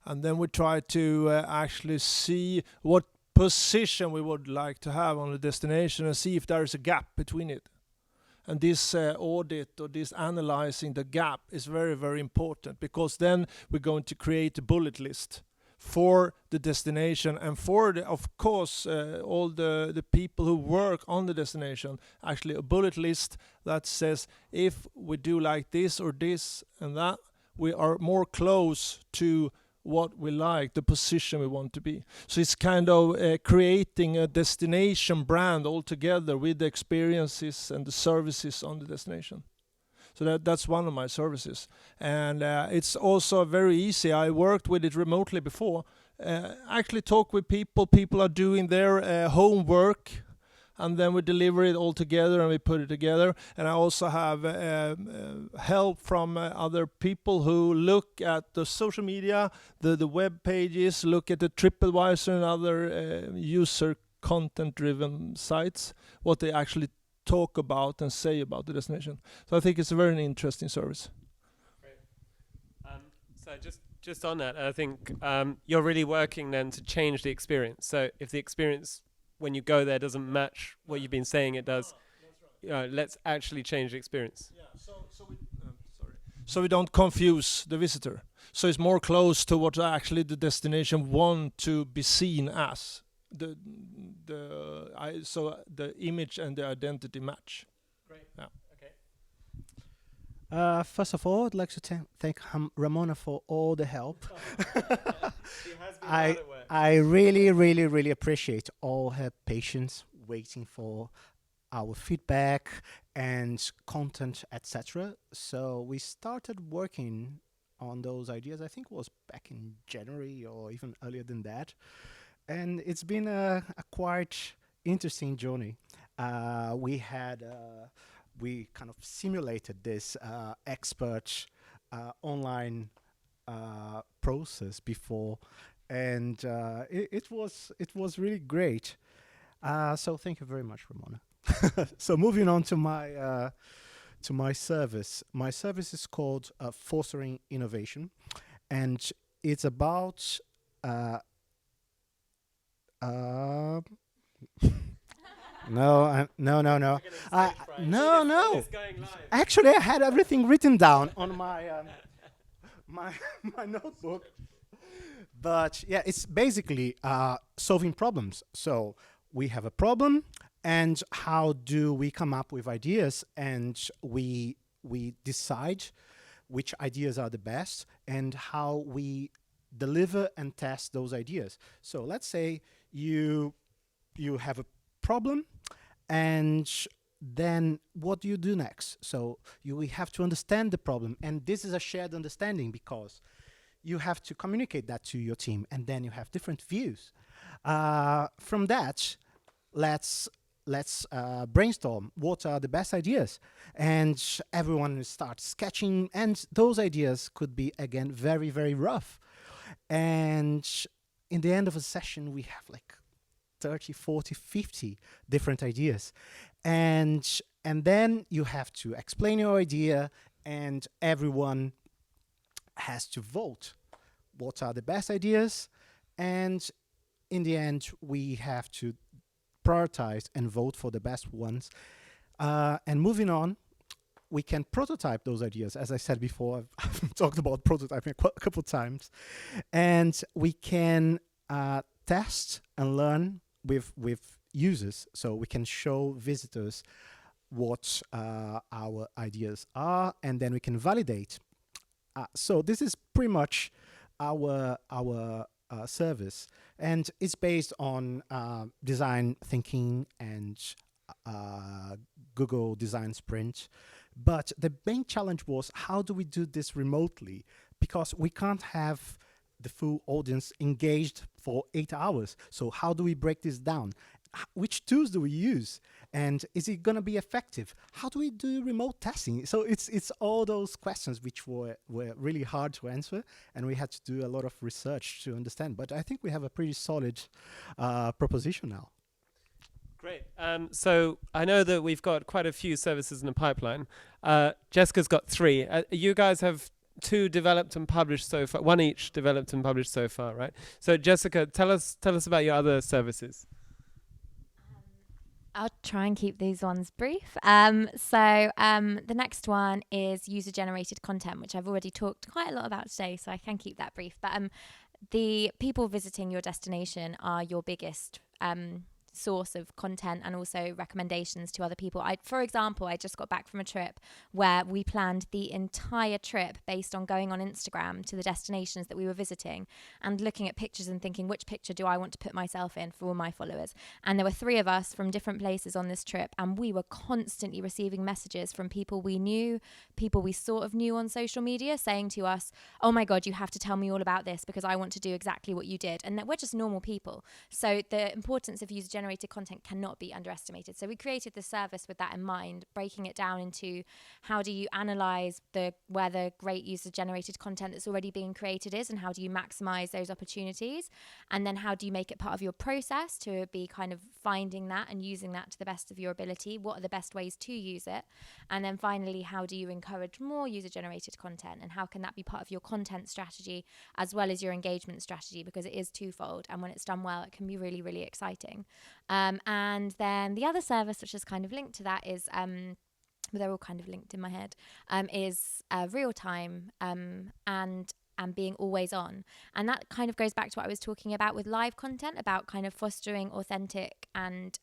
And then we try to actually see what position we would like to have on the destination and see if there is a gap between it. And this audit or this analyzing the gap is very, very important, because then we're going to create a bullet list for the destination and for, of course, all the people who work on the destination. Actually, a bullet list that says if we do like this or this and that, we are more close to what we like, the position we want to be. So it's kind of creating a destination brand altogether with the experiences and the services on the destination. So that's one of my services. And it's also very easy. I worked with it remotely before. Actually talk with people. People are doing their homework, and then we deliver it all together and we put it together. And I also have help from other people who look at the social media, the web pages, look at the TripAdvisor and other user content-driven sites, what they actually talk about and say about the destination. So I think it's a very interesting service. Great. So just on that, I think you're really working then to change the experience. So if the experience when you go there doesn't match what you've been saying it does, let's actually change the experience. Yeah, so we don't confuse the visitor. So it's more close to what actually the destination want to be seen as. So the image and the identity match. Great. Yeah. Okay. First of all, I'd like to thank Ramona for all the help. She has been hard at work. I really, really, really appreciate all her patience waiting for our feedback and content, etc. So we started working on those ideas, I think it was back in January or even earlier than that. And it's been a quite interesting journey. We kind of simulated this expert online process before, and it was really great. So thank you very much, Ramona. So moving on to my service. My service is called Fostering Innovation, and it's about no. No. No. It's going live. Actually, I had everything written down on my my notebook. But yeah, it's basically solving problems. So we have a problem, and how do we come up with ideas? And we decide which ideas are the best and how we deliver and test those ideas. So let's say you have a problem, and then what do you do next? So we have to understand the problem, and this is a shared understanding because you have to communicate that to your team, and then you have different views. From that, let's brainstorm what are the best ideas, and everyone starts sketching, and those ideas could be again very, very rough. And in the end of a session, we have like 30, 40, 50 different ideas. And then you have to explain your idea, and everyone has to vote what are the best ideas. And in the end, we have to prioritize and vote for the best ones. And moving on, we can prototype those ideas. As I said before, I've talked about prototyping a couple of times. And we can test and learn with users. So we can show visitors what our ideas are, and then we can validate. So this is pretty much our service, and it's based on design thinking and Google Design Sprint. But the main challenge was, how do we do this remotely? Because we can't have the full audience engaged for 8 hours. So how do we break this down? Which tools do we use? And is it going to be effective? How do we do remote testing? So it's all those questions which were really hard to answer, and we had to do a lot of research to understand. But I think we have a pretty solid proposition now. Great. So I know that we've got quite a few services in the pipeline. Jessica's got 3. You guys have 2 developed and published so far. 1 each developed and published so far, right? So Jessica, tell us about your other services. I'll try and keep these ones brief. The next one is user-generated content, which I've already talked quite a lot about today, so I can keep that brief. But the people visiting your destination are your biggest source of content and also recommendations to other people. For example, I just got back from a trip where we planned the entire trip based on going on Instagram to the destinations that we were visiting and looking at pictures and thinking, which picture do I want to put myself in for all my followers? And there were 3 of us from different places on this trip, and we were constantly receiving messages from people we knew, people we sort of knew on social media, saying to us, oh my God, you have to tell me all about this because I want to do exactly what you did. And that we're just normal people. So the importance of user-generated content cannot be underestimated. So we created the service with that in mind, breaking it down into how do you analyze where the great user-generated content that's already being created is, and how do you maximize those opportunities, and then how do you make it part of your process to be kind of finding that and using that to the best of your ability. What are the best ways to use it? And then finally, how do you encourage more user-generated content, and how can that be part of your content strategy as well as your engagement strategy, because it is twofold, and when it's done well, it can be really, really exciting. And then the other service, which is kind of linked to that, is well, they're all kind of linked in my head, is real time and being always on. And that kind of goes back to what I was talking about with live content, about kind of fostering authentic and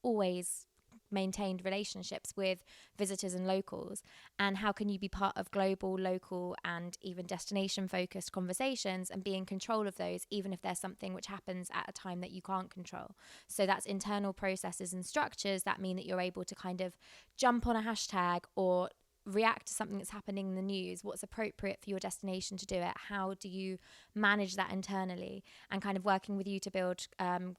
always maintained relationships with visitors and locals. And how can you be part of global, local, and even destination focused conversations and be in control of those, even if there's something which happens at a time that you can't control. So that's internal processes and structures that mean that you're able to kind of jump on a hashtag or react to something that's happening in the news. What's appropriate for your destination to do it? How do you manage that internally? And kind of working with you to build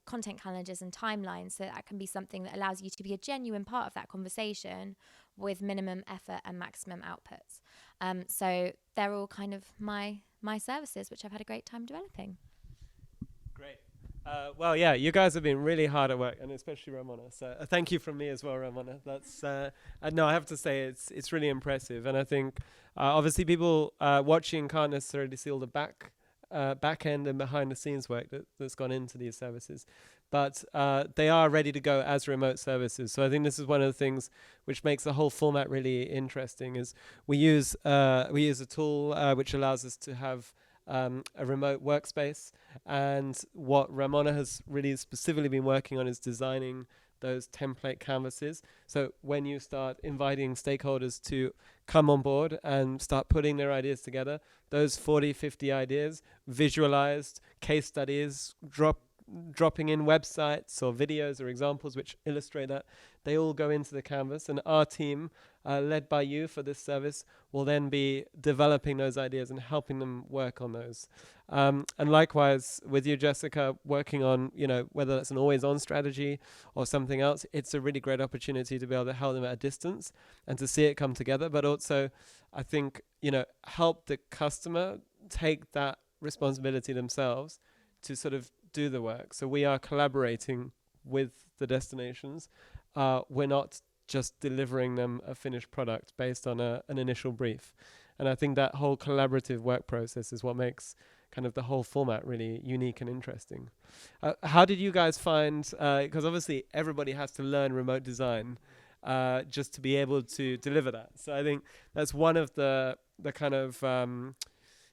content calendars and timelines, so that can be something that allows you to be a genuine part of that conversation with minimum effort and maximum outputs. So they're all kind of my services, which I've had a great time developing. Great. Well, yeah, you guys have been really hard at work, and especially Ramona. So thank you from me as well, Ramona. That's no, I have to say it's really impressive, and I think obviously people watching can't necessarily see all the back end and behind the scenes work that's gone into these services, but they are ready to go as remote services. So I think this is one of the things which makes the whole format really interesting. Is we use a tool which allows us to have a remote workspace, and what Ramona has really specifically been working on is designing those template canvases. So when you start inviting stakeholders to come on board and start putting their ideas together, those 40, 50 ideas, visualized case studies, dropping in websites or videos or examples which illustrate that, they all go into the canvas, and our team, led by you for this service, will then be developing those ideas and helping them work on those. And likewise with you, Jessica, working on, whether that's an always on strategy or something else, it's a really great opportunity to be able to help them at a distance and to see it come together. But also, I think, help the customer take that responsibility themselves to sort of do the work. So we are collaborating with the destinations. We're not just delivering them a finished product based on an initial brief. And I think that whole collaborative work process is what makes kind of the whole format really unique and interesting. How did you guys find, because obviously everybody has to learn remote design just to be able to deliver that. So I think that's one of the kind of,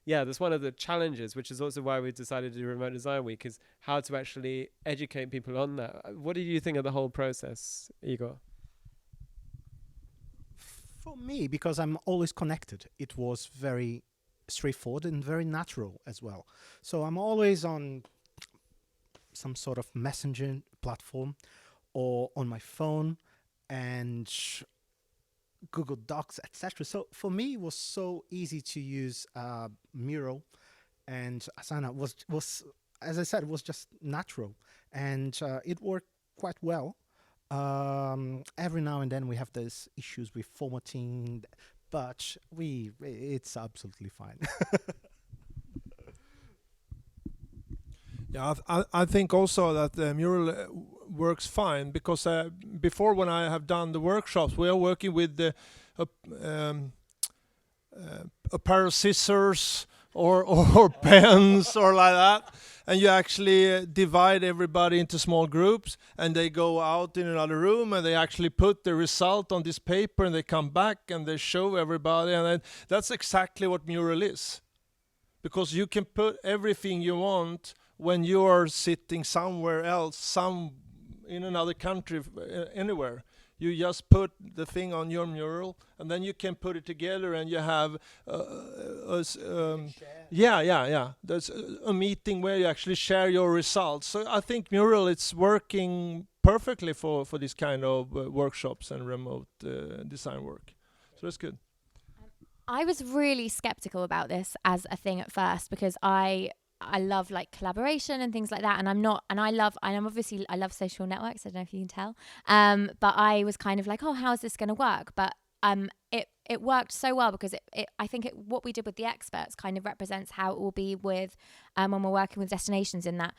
that's one of the challenges, which is also why we decided to do Remote Design Week, is how to actually educate people on that. What did you think of the whole process, Igor? For me, because I'm always connected, it was very straightforward and very natural as well. So I'm always on some sort of messaging platform or on my phone and Google Docs, etc. So for me, it was so easy to use Mural, and Asana was, as I said, it was just natural, and it worked quite well. Every now and then we have those issues with formatting, but it's absolutely fine. Yeah, I think also that the Mural works fine, because before, when I have done the workshops, we are working with a pair of scissors or pens or like that, and you actually divide everybody into small groups, and they go out in another room and they actually put the result on this paper, and they come back and they show everybody, and then that's exactly what Mural is, because you can put everything you want when you are sitting somewhere else, in another country, anywhere. You just put the thing on your Mural, and then you can put it together, and you have there's a meeting where you actually share your results. So I think Mural, it's working perfectly for this kind of workshops and remote design work. So that's good. I was really skeptical about this as a thing at first, because I love like collaboration and things like that, and I love social networks. I don't know if you can tell, but I was kind of like, oh, how is this going to work? But it worked so well, because I think what we did with the experts kind of represents how it will be with when we're working with destinations, in that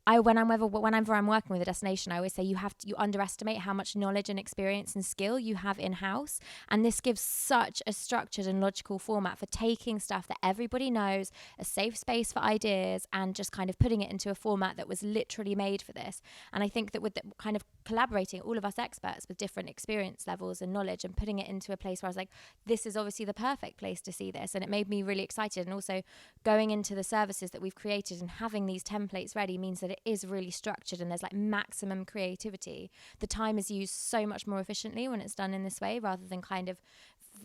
whenever I'm working with a destination, I always say you underestimate how much knowledge and experience and skill you have in-house. And this gives such a structured and logical format for taking stuff that everybody knows, a safe space for ideas, and just kind of putting it into a format that was literally made for this. And I think that with the kind of collaborating, all of us experts with different experience levels and knowledge, and putting it into a place where I was like, this is obviously the perfect place to see this. And it made me really excited. And also going into the services that we've created and having these templates ready means that it is really structured and there's like maximum creativity. The time is used so much more efficiently when it's done in this way, rather than kind of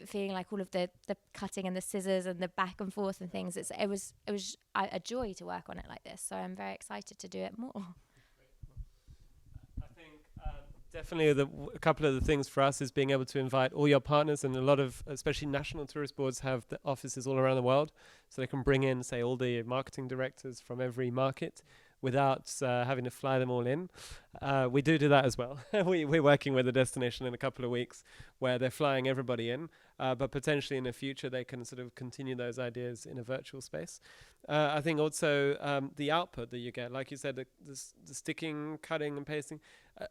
feeling like all of the cutting and the scissors and the back and forth and things. It was a joy to work on it like this. So I'm very excited to do it more. I think definitely a couple of the things for us is being able to invite all your partners, and a lot of, especially national tourist boards, have the offices all around the world, so they can bring in, say, all the marketing directors from every market without having to fly them all in. We do that as well. We're working with a destination in a couple of weeks where they're flying everybody in, but potentially in the future they can sort of continue those ideas in a virtual space. I think also the output that you get, like you said, the sticking, cutting and pasting.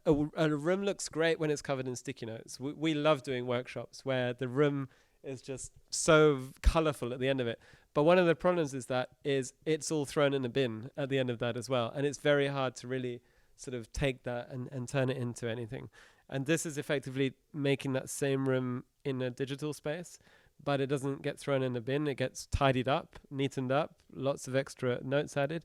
A room looks great when it's covered in sticky notes. We love doing workshops where the room is just so colourful at the end of it. But one of the problems is that it's all thrown in a bin at the end of that as well. And it's very hard to really sort of take that and turn it into anything. And this is effectively making that same room in a digital space, but it doesn't get thrown in a bin. It gets tidied up, neatened up, lots of extra notes added.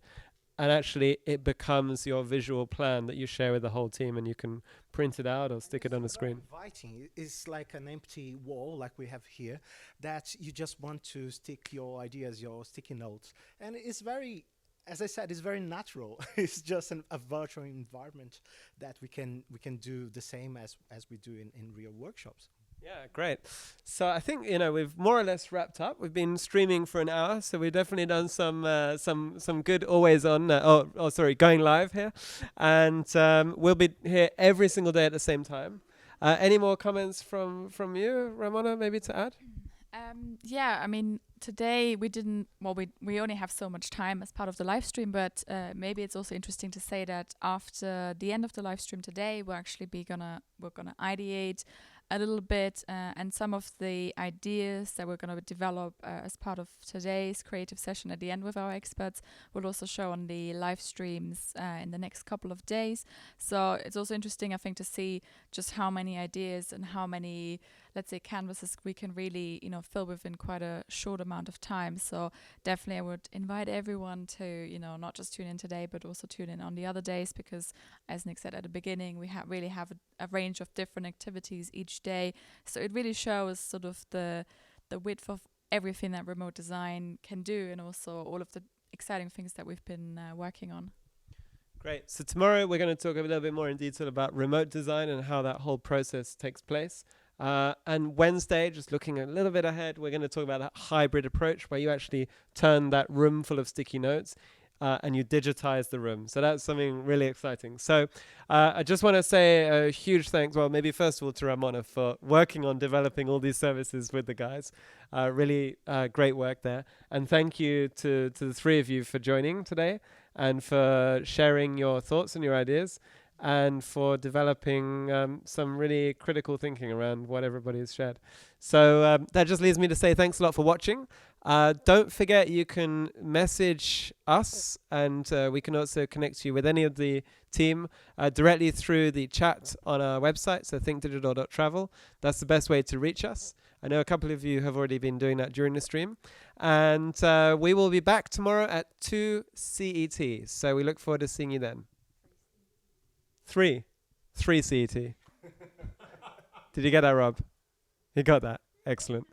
And actually it becomes your visual plan that you share with the whole team, and you can print it out or stick it on the screen. Inviting. It's like an empty wall like we have here that you just want to stick your ideas, your sticky notes. And it's very, as I said, it's very natural. It's just a virtual environment that we can do the same as we do in real workshops. Yeah, great. So I think, we've more or less wrapped up. We've been streaming for an hour, so we've definitely done some good always on, going live here. And we'll be here every single day at the same time. Any more comments from you, Ramona, maybe to add? Today we only have so much time as part of the live stream, but maybe it's also interesting to say that after the end of the live stream today, we're gonna ideate a little bit, and some of the ideas that we're going to develop as part of today's creative session at the end with our experts will also show on the live streams in the next couple of days. So it's also interesting, I think, to see just how many ideas and how many, let's say, canvases we can really, fill within quite a short amount of time. So definitely I would invite everyone to, not just tune in today, but also tune in on the other days, because as Nick said at the beginning, we really have a range of different activities each day. So it really shows sort of the width of everything that remote design can do, and also all of the exciting things that we've been working on. Great. So tomorrow we're going to talk a little bit more in detail about remote design and how that whole process takes place. And Wednesday, just looking a little bit ahead, we're going to talk about that hybrid approach where you actually turn that room full of sticky notes and you digitize the room. So that's something really exciting. So I just want to say a huge thanks. Well, maybe first of all to Ramona for working on developing all these services with the guys. Really great work there. And thank you to the three of you for joining today and for sharing your thoughts and your ideas, and for developing some really critical thinking around what everybody has shared. So that just leaves me to say thanks a lot for watching. Don't forget, you can message us, and we can also connect you with any of the team directly through the chat on our website, so thinkdigital.travel. That's the best way to reach us. I know a couple of you have already been doing that during the stream. And we will be back tomorrow at 2 CET. So we look forward to seeing you then. 3 CET. Did you get that, Rob? You got that. Excellent.